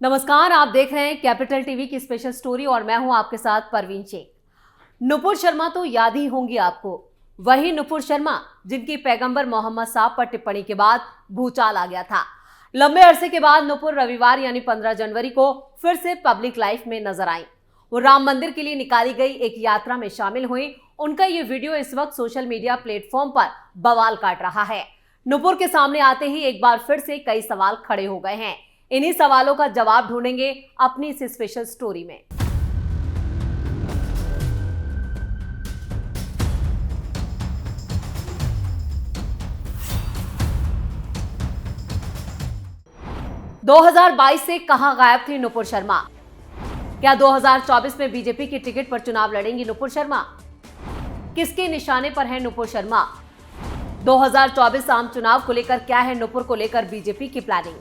नमस्कार, आप देख रहे हैं कैपिटल टीवी की स्पेशल स्टोरी और मैं हूं आपके साथ परवीन शेख। नुपुर शर्मा तो याद ही होंगी आपको, वही नुपुर शर्मा जिनकी पैगंबर मोहम्मद साहब पर टिप्पणी के बाद भूचाल आ गया था। लंबे अरसे के बाद नुपुर रविवार यानी 15 जनवरी को फिर से पब्लिक लाइफ में नजर आई। वो राम मंदिर के लिए निकाली गई एक यात्रा में शामिल हुई। उनका ये वीडियो इस वक्त सोशल मीडिया प्लेटफॉर्म पर बवाल काट रहा है। नुपुर के सामने आते ही एक बार फिर से कई सवाल खड़े हो गए हैं। इन्हीं सवालों का जवाब ढूंढेंगे अपनी इस स्पेशल स्टोरी में। – 2022 से कहां गायब थी नुपुर शर्मा? क्या 2024 में बीजेपी की टिकट पर चुनाव लड़ेंगी नुपुर शर्मा? किसके निशाने पर है नुपुर शर्मा? 2024 आम चुनाव को लेकर क्या है नुपुर को लेकर बीजेपी की प्लानिंग?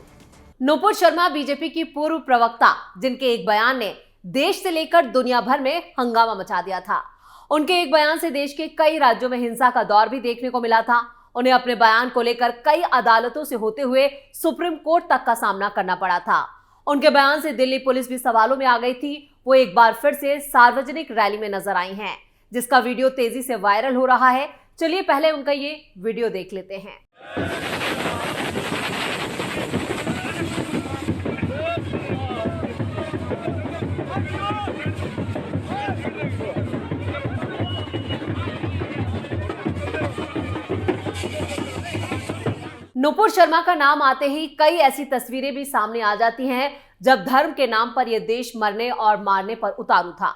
नुपुर शर्मा बीजेपी की पूर्व प्रवक्ता, जिनके एक बयान ने देश से लेकर दुनिया भर में हंगामा मचा दिया था। उनके एक बयान से देश के कई राज्यों में हिंसा का दौर भी देखने को मिला था। उन्हें अपने बयान को लेकर कई अदालतों से होते हुए सुप्रीम कोर्ट तक का सामना करना पड़ा था। उनके बयान से दिल्ली पुलिस भी सवालों में आ गई थी। वो एक बार फिर से सार्वजनिक रैली में नजर आई हैं, जिसका वीडियो तेजी से वायरल हो रहा है। चलिए पहले उनका ये वीडियो देख लेते हैं। नुपुर शर्मा का नाम आते ही कई ऐसी तस्वीरें भी सामने आ जाती हैं जब धर्म के नाम पर यह देश मरने और मारने पर उतारू था।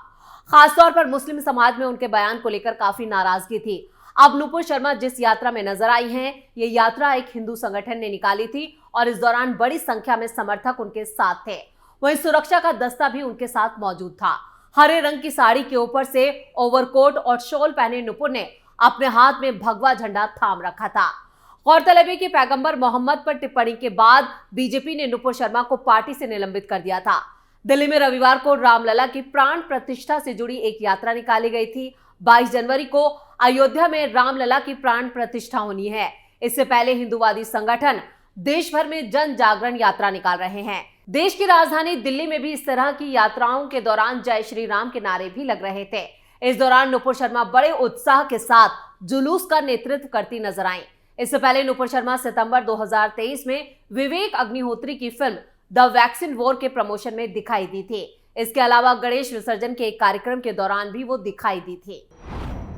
खासतौर पर मुस्लिम समाज में उनके बयान को लेकर काफी नाराजगी थी। अब नुपुर शर्मा जिस यात्रा में नजर आई हैं, ये यात्रा एक हिंदू संगठन ने निकाली थी और इस दौरान बड़ी संख्या में समर्थक उनके साथ थे। वहीं सुरक्षा का दस्ता भी उनके साथ मौजूद था। हरे रंग की साड़ी के ऊपर से ओवरकोट और शॉल पहने नुपुर ने अपने हाथ में भगवा झंडा थाम रखा था। गौरतलब है कि पैगंबर मोहम्मद पर टिप्पणी के बाद बीजेपी ने नुपुर शर्मा को पार्टी से निलंबित कर दिया था। दिल्ली में रविवार को रामलला की प्राण प्रतिष्ठा से जुड़ी एक यात्रा निकाली गई थी। 22 जनवरी को अयोध्या में रामलला की प्राण प्रतिष्ठा होनी है। इससे पहले हिंदूवादी संगठन देश भर में जन जागरण यात्रा निकाल रहे हैं। देश की राजधानी दिल्ली में भी इस तरह की यात्राओं के दौरान जय श्री राम के नारे भी लग रहे थे। इस दौरान नुपुर शर्मा बड़े उत्साह के साथ जुलूस का नेतृत्व करती नजर आई। इससे पहले नुपुर शर्मा सितंबर 2023 में विवेक अग्निहोत्री की फिल्म द वैक्सीन वॉर के प्रमोशन में दिखाई दी थी। इसके अलावा गणेश विसर्जन के एक कार्यक्रम के दौरान भी वो दिखाई दी थी।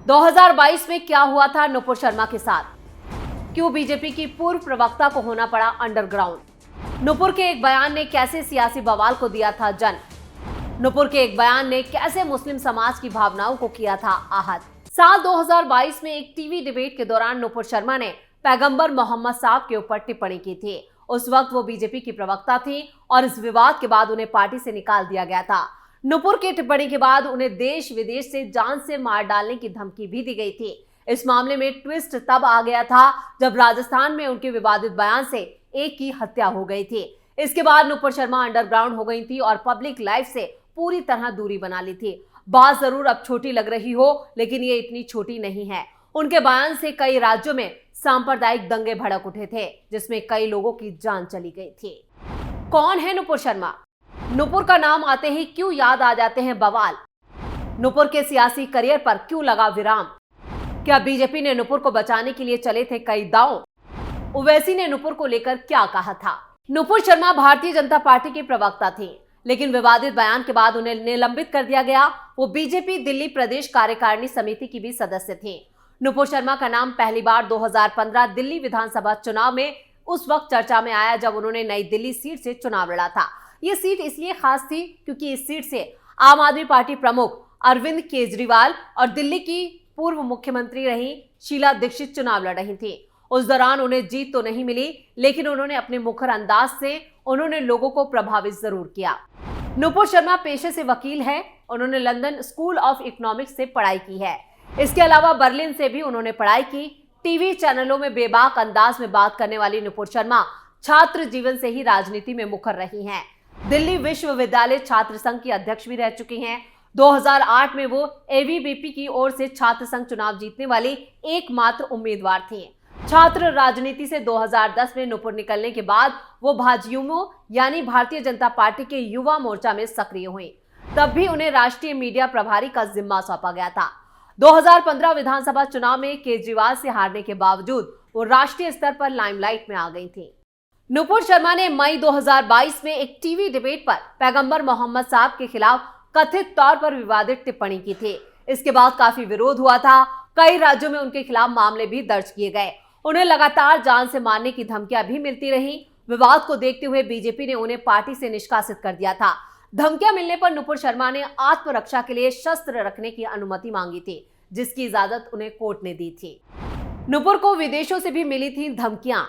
2022 में क्या हुआ था नुपुर शर्मा के साथ? क्यों बीजेपी की पूर्व प्रवक्ता को होना पड़ा अंडरग्राउंड? नुपुर के एक बयान ने कैसे सियासी बवाल को दिया था जन्म? नुपुर के एक बयान ने कैसे मुस्लिम समाज की भावनाओं को किया था आहत? साल 2022 में एक टीवी डिबेट के दौरान नुपुर शर्मा ने पैगंबर मोहम्मद साहब के ऊपर टिप्पणी की थी। उस वक्त वो बीजेपी की प्रवक्ता थी और इस विवाद के बाद उन्हें पार्टी से निकाल दिया गया था। नुपुर की टिप्पणी के बाद उन्हें देश विदेश से जान से मार डालने की धमकी भी दी गई थी। इस मामले में ट्विस्ट तब आ गया था जब राजस्थान में उनके विवादित बयान से एक की हत्या हो गई थी। इसके बाद नुपुर शर्मा अंडरग्राउंड हो गई थी और पब्लिक लाइफ से पूरी तरह दूरी बना ली थी। बात जरूर अब छोटी लग रही हो, लेकिन ये इतनी छोटी नहीं है। उनके बयान से कई राज्यों में सांप्रदायिक दंगे भड़क उठे थे, जिसमें कई लोगों की जान चली गई थी। कौन है नुपुर शर्मा? नुपुर का नाम आते ही क्यों याद आ जाते हैं बवाल? नुपुर के सियासी करियर पर क्यों लगा विराम? क्या बीजेपी ने नुपुर को बचाने के लिए चले थे कई दांव? ओवैसी ने नुपुर को लेकर क्या कहा था? नुपुर शर्मा भारतीय जनता पार्टी की प्रवक्ता थी, लेकिन विवादित बयान के बाद उन्हें निलंबित कर दिया गया। वो बीजेपी दिल्ली प्रदेश कार्यकारिणी समिति की भी सदस्य थी। नुपुर शर्मा का नाम पहली बार 2015 दिल्ली विधानसभा चुनाव में उस वक्त चर्चा में आया जब उन्होंने नई दिल्ली सीट से चुनाव लड़ा था। ये सीट इसलिए खास थी क्योंकि इस सीट से आम आदमी पार्टी प्रमुख अरविंद केजरीवाल और दिल्ली की पूर्व मुख्यमंत्री रही शीला दीक्षित चुनाव लड़ रही थी। उस दौरान उन्हें जीत तो नहीं मिली, लेकिन उन्होंने अपने मुखर अंदाज से उन्होंने लोगों को प्रभावित जरूर किया। नुपुर शर्मा पेशे से वकील है। उन्होंने लंदन स्कूल ऑफ इकोनॉमिक्स से पढ़ाई की है। इसके अलावा बर्लिन से भी उन्होंने पढ़ाई की। टीवी चैनलों में बेबाक अंदाज में बात करने वाली नुपुर शर्मा छात्र जीवन से ही राजनीति में मुखर रही हैं। दिल्ली विश्वविद्यालय छात्र संघ की अध्यक्ष भी रह चुकी हैं। 2008 में वो एबीवीपी की ओर से छात्र संघ चुनाव जीतने वाली एकमात्र उम्मीदवार थी। छात्र राजनीति से 2010 में नुपुर निकलने के बाद वो भाजयुमो यानी भारतीय जनता पार्टी के युवा मोर्चा में सक्रिय हुई। तब भी उन्हें राष्ट्रीय मीडिया प्रभारी का जिम्मा सौंपा गया था। 2015 विधानसभा चुनाव में केजरीवाल से हारने के बावजूद वो राष्ट्रीय स्तर पर लाइमलाइट में आ गई थी। नुपुर शर्मा ने मई 2022 में एक टीवी डिबेट पर पैगंबर मोहम्मद साहब के खिलाफ कथित तौर पर विवादित टिप्पणी की थी। इसके बाद काफी विरोध हुआ था। कई राज्यों में उनके खिलाफ मामले भी दर्ज किए गए। उन्हें लगातार जान से मारने की धमकियां भी मिलती रही। विवाद को देखते हुए बीजेपी ने उन्हें पार्टी से निष्कासित कर दिया था। धमकियां मिलने पर नुपुर शर्मा ने आत्मरक्षा के लिए शस्त्र रखने की अनुमति मांगी थी, जिसकी इजाजत उन्हें कोर्ट ने दी थी। नुपुर को विदेशों से भी मिली थी धमकियां।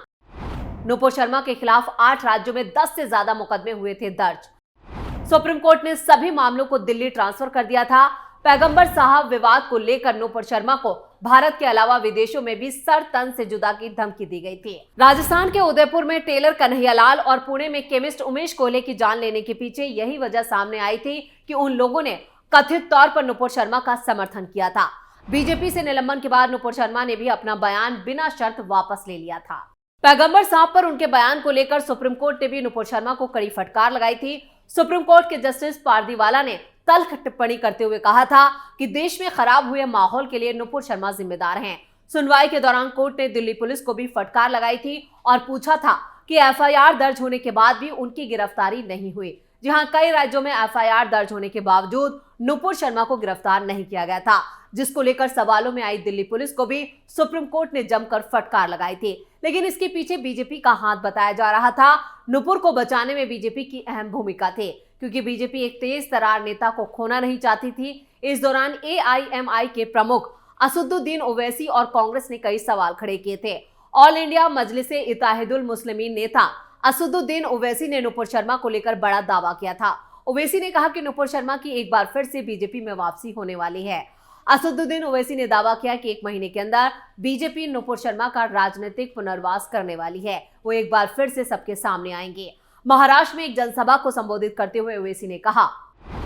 नुपुर शर्मा के खिलाफ 8 राज्यों में 10 से ज्यादा मुकदमे हुए थे दर्ज। सुप्रीम कोर्ट ने सभी मामलों को दिल्ली ट्रांसफर कर दिया था। पैगंबर साहब विवाद को लेकर नुपुर शर्मा को भारत के अलावा विदेशों में भी सर तन से जुदा की धमकी दी गई थी। राजस्थान के उदयपुर में टेलर कन्हैयालाल और पुणे में केमिस्ट उमेश कोहले की जान लेने के पीछे यही वजह सामने आई थी कि उन लोगों ने कथित तौर पर नुपुर शर्मा का समर्थन किया था। बीजेपी से निलंबन के बाद नुपुर शर्मा ने भी अपना बयान बिना शर्त वापस ले लिया था। पैगंबर साहब पर उनके बयान को लेकर सुप्रीम कोर्ट ने भी नुपुर शर्मा को कड़ी फटकार लगाई थी। सुप्रीम कोर्ट के जस्टिस पारदीवाला ने तल्ख टिप्पणी करते हुए कहा था कि देश में खराब हुए माहौल के लिए नुपुर शर्मा जिम्मेदार हैं। सुनवाई के दौरान कोर्ट ने दिल्ली पुलिस को भी फटकार लगाई थी और पूछा था कि एफआईआर दर्ज होने के बाद भी उनकी गिरफ्तारी नहीं हुई। जहां कई राज्यों में एफआईआर दर्ज होने के बावजूद नुपुर शर्मा को गिरफ्तार नहीं किया गया था, जिसको लेकर सवालों में आई दिल्ली पुलिस को भी सुप्रीम कोर्ट ने जमकर फटकार लगाई थी। लेकिन इसके पीछे बीजेपी का हाथ बताया जा रहा था। नुपुर को बचाने में बीजेपी की अहम भूमिका थी, क्योंकि बीजेपी एक तेज तर्रार नेता को खोना नहीं चाहती थी। इस दौरान एआईएमआई के प्रमुख असदुद्दीन ओवैसी और कांग्रेस ने कई सवाल खड़े किए थे। ऑल इंडिया मजलिसे इत्तेहादुल मुस्लिमीन नेता असदुद्दीन ओवैसी ने नुपुर शर्मा को लेकर बड़ा दावा किया था। ओवैसी ने कहा कि नुपुर शर्मा की एक बार फिर से बीजेपी में वापसी होने वाली है। असदुद्दीन ओवैसी ने दावा किया कि 1 महीने के अंदर बीजेपी नुपुर शर्मा का राजनीतिक पुनर्वास करने वाली है। वो एक बार फिर से सबके सामने आएंगे। महाराष्ट्र में एक जनसभा को संबोधित करते हुए ओवैसी ने कहा,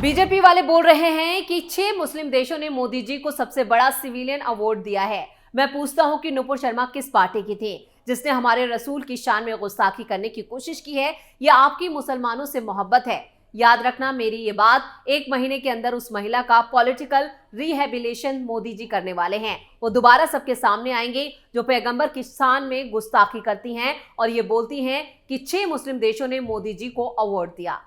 बीजेपी वाले बोल रहे हैं कि 6 मुस्लिम देशों ने मोदी जी को सबसे बड़ा सिविलियन अवार्ड दिया है। मैं पूछता हूं कि नुपुर शर्मा किस पार्टी की थी जिसने हमारे रसूल की शान में गुस्ताखी करने की कोशिश की है, या आपकी मुसलमानों से मोहब्बत है? याद रखना मेरी ये बात, 1 महीने के अंदर उस महिला का पॉलिटिकल रिहेबिलिटेशन मोदी जी करने वाले हैं। वो दोबारा सबके सामने आएंगे जो पैगंबर की शान में गुस्ताखी करती हैं और ये बोलती हैं कि 6 मुस्लिम देशों ने मोदी जी को अवार्ड दिया।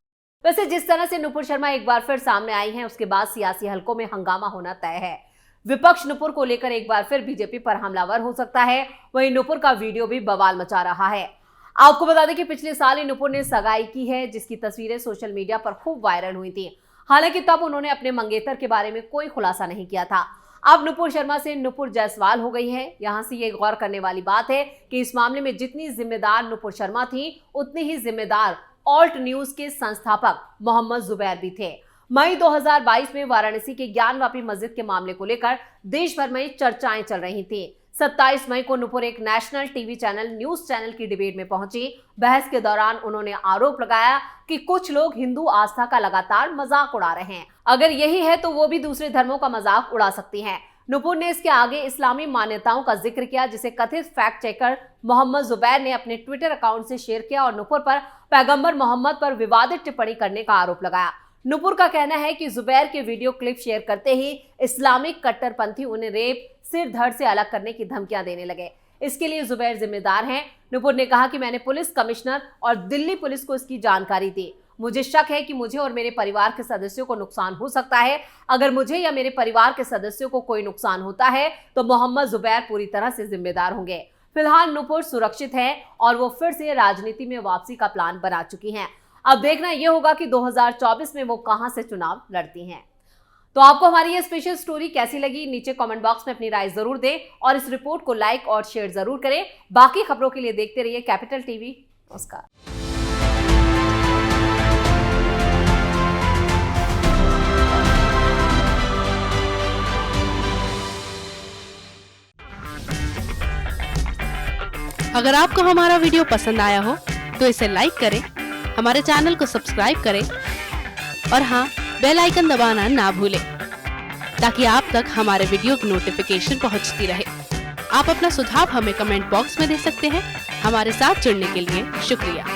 वैसे जिस तरह से नुपुर शर्मा एक बार फिर सामने आई हैं, उसके बाद सियासी हलकों में हंगामा होना तय है। विपक्ष नुपुर को लेकर एक बार फिर बीजेपी पर हमलावर हो सकता है। वहीं नुपुर का वीडियो भी बवाल मचा रहा है। आपको बता दें कि पिछले साल ही नुपुर ने सगाई की है, जिसकी तस्वीरें सोशल मीडिया पर खूब वायरल हुई थी। हालांकि तब उन्होंने अपने मंगेतर के बारे में कोई खुलासा नहीं किया था। अब नुपुर शर्मा से नुपुर जायसवाल हो गई है। यहां से ये गौर करने वाली बात है कि इस मामले में जितनी जिम्मेदार नुपुर शर्मा थी, उतनी ही जिम्मेदार ऑल्ट न्यूज के संस्थापक मोहम्मद जुबैर भी थे। मई 2022 में वाराणसी के ज्ञानवापी मस्जिद के मामले को लेकर देश भर में चर्चाएं चल रही थी। 27 मई को नुपुर एक national TV channel news channel की डिबेट में पहुंची। बहस के दौरान उन्होंने आरोप लगाया कि कुछ लोग हिंदू आस्था का लगातार मजाक उड़ा रहे हैं। अगर यही है तो वो भी दूसरे धर्मों का मजाक उड़ा सकती हैं। नुपुर ने इसके आगे इस्लामी मान्यताओं का जिक्र किया, जिसे कथित फैक्ट चेकर मोहम्मद जुबैर ने अपने ट्विटर अकाउंट से शेयर किया और नुपुर पर पैगंबर मोहम्मद पर विवादित टिप्पणी करने का आरोप लगाया। नुपुर का कहना है कि जुबैर के वीडियो क्लिप शेयर करते ही इस्लामिक कट्टरपंथी उन्हें रेप, सिर धड़ से अलग करने की धमकियां देने लगे। इसके लिए जुबैर जिम्मेदार हैं। नुपुर ने कहा कि मैंने पुलिस कमिश्नर और दिल्ली पुलिस को इसकी जानकारी दी। मुझे शक है कि मुझे और मेरे परिवार के सदस्यों को नुकसान हो सकता है। अगर मुझे या मेरे परिवार के सदस्यों को कोई नुकसान होता है तो मोहम्मद जुबैर पूरी तरह से जिम्मेदार होंगे। फिलहाल नुपुर सुरक्षित है और वो फिर से राजनीति में वापसी का प्लान बना चुकी हैं। अब देखना यह होगा कि 2024 में वो कहां से चुनाव लड़ती हैं। तो आपको हमारी ये स्पेशल स्टोरी कैसी लगी, नीचे कमेंट बॉक्स में अपनी राय जरूर दें और इस रिपोर्ट को लाइक और शेयर जरूर करें। बाकी खबरों के लिए देखते रहिए कैपिटल टीवी। नमस्कार। अगर आपको हमारा वीडियो पसंद आया हो तो इसे लाइक करें, हमारे चैनल को सब्सक्राइब करें और हाँ, बेल आइकन दबाना ना भूलें ताकि आप तक हमारे वीडियो की नोटिफिकेशन पहुंचती रहे। आप अपना सुझाव हमें कमेंट बॉक्स में दे सकते हैं। हमारे साथ जुड़ने के लिए शुक्रिया।